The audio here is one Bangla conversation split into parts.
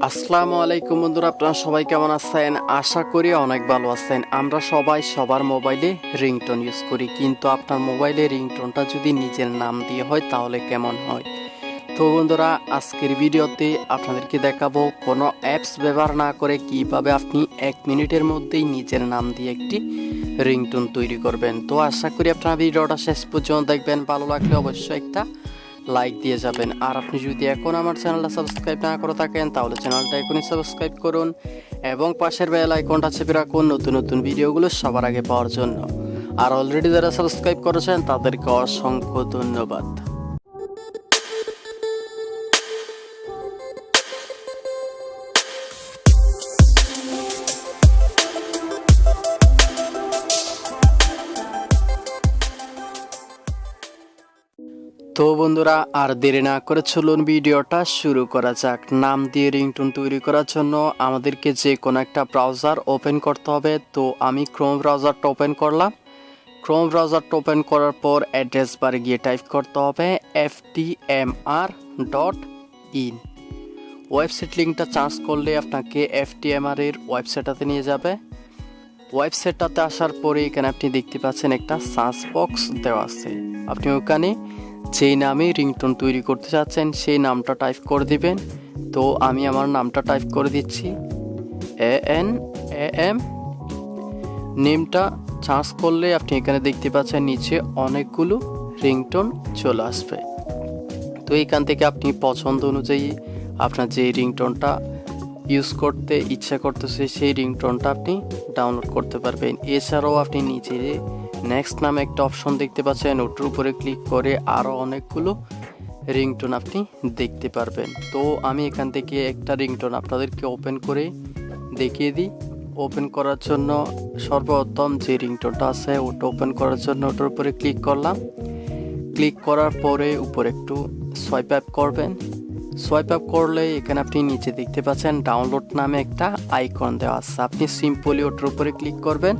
আসসালামু আলাইকুম বন্ধুরা, আপনারা সবাই কেমন আছেন? আশা করি অনেক ভালো আছেন। আমরা সবাই সবার মোবাইলে রিংটোন ইউজ করি, কিন্তু আপনার মোবাইলে রিংটোনটা যদি নিজের নাম দিয়ে হয় তাহলে কেমন হয়? তো বন্ধুরা, আজকের ভিডিওতে আপনাদেরকে দেখাবো কোনো অ্যাপস ব্যবহার না করে কিভাবে আপনি 1 মিনিটের মধ্যেই নিজের নাম দিয়ে একটি রিংটোন তৈরি করবেন। তো আশা করি আপনারা ভিডিওটা শেষ পর্যন্ত দেখবেন। ভালো লাগলে অবশ্যই একটা লাইক দিয়ে যাবেন। আর আপনি যদি এখন আমার চ্যানেলটা সাবস্ক্রাইব না করে থাকেন তাহলে চ্যানেলটা এখনই সাবস্ক্রাইব করুন এবং পাশের বেল আইকনটা চেপে রাখুন নতুন নতুন ভিডিওগুলো সবার আগে পাওয়ার জন্য। আর অলরেডি যারা সাবস্ক্রাইব করেছেন তাদেরকে অসংখ্য ধন্যবাদ। তো বন্ধুরা, আর দেরি না করে চলুন ভিডিওটা শুরু করা যাক। নাম দিয়ে রিংটোন তৈরি করার জন্য আমাদেরকে যে কোনো একটা ব্রাউজার ওপেন করতে হবে। তো আমি ক্রোম ব্রাউজারটা ওপেন করলাম। ক্রোম ব্রাউজারটা ওপেন করার পর অ্যাড্রেস বারে গিয়ে টাইপ করতে হবে ftmr.in। ওয়েবসাইট লিঙ্কটা চার্জ করলে আপনাকে ftmr এর ওয়েবসাইটটাতে নিয়ে যাবে। ওয়েবসাইটটাতে আসার পরে এখানে আপনি দেখতে পাচ্ছেন একটা সার্চ বক্স দেওয়া আছে। আপনি ওখানে যেই নামে রিংটোন তৈরি করতে চাচ্ছেন সেই নামটা টাইপ করে দিবেন। তো আমি আমার নামটা টাইপ করে দিচ্ছি ANAM। নেমটা সার্চ করলে আপনি এখানে দেখতে পাচ্ছেন নিচে অনেকগুলো রিংটোন চলে আসবে। তো এইখান থেকে আপনি পছন্দ অনুযায়ী আপনার যে রিংটোনটা ইউজ করতে ইচ্ছা করতেছে সেই রিংটোনটা আপনি ডাউনলোড করতে পারবেন। এছাড়াও আপনি নিচে নেক্সট নামে একটা অপশন দেখতে পাচ্ছেন, ওটার উপরে ক্লিক করে আরও অনেকগুলো রিংটোন আপনি দেখতে পারবেন। তো আমি এখান থেকে একটা রিংটোন আপনাদেরকে ওপেন করে দেখিয়ে দিই। ওপেন করার জন্য সর্বপ্রথম যে রিংটোনটা আছে ওটা ওপেন করার জন্য ওটার উপরে ক্লিক করলাম। ক্লিক করার পরে উপরে একটু সোয়াইপ আপ করবেন। সোয়াইপ আপ করলে এখানে আপনি নিচে দেখতে পাচ্ছেন ডাউনলোড নামে একটা আইকন দেওয়া আছে। আপনি সিম্পলি ওটার উপরে ক্লিক করবেন।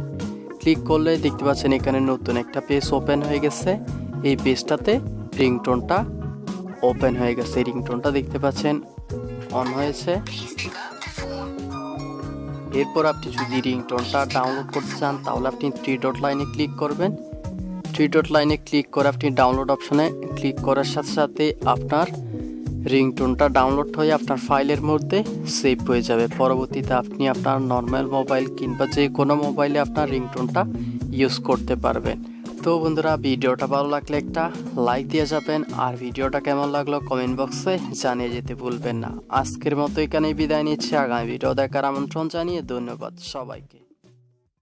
ক্লিক করলে দেখতে পাচ্ছেন এখানে নতুন একটা পেজ ওপেন হয়ে গেছে। এই পেজটাতে রিংটোনটা ওপেন হয়ে গেছে। রিংটোনটা দেখতে পাচ্ছেন অন হয়েছে। এরপর আপনি যদি রিংটোনটা ডাউনলোড করতে চান তাহলে আপনি 3 ডট লাইনে ক্লিক করবেন। 3 ডট লাইনে ক্লিক করে আপনি ডাউনলোড অপশনে ক্লিক করার সাথে সাথে আপনার রিংটোনটা ডাউনলোড হয়ে আপনার ফাইলের মধ্যে সেভ হয়ে যাবে। পরবর্তীতে আপনি আপনার নর্মাল মোবাইল কিংবা যে কোনো মোবাইলে আপনার রিংটোনটা ইউজ করতে পারবেন। তো বন্ধুরা, ভিডিওটা ভালো লাগলে একটা লাইক দিয়ে যাবেন। আর ভিডিওটা কেমন লাগলো কমেন্ট বক্সে জানিয়ে যেতে ভুলবেন না। আজকের মতো এখানেই বিদায় নিচ্ছি। আগামী ভিডিও দেখার আমন্ত্রণ জানিয়ে ধন্যবাদ সবাইকে।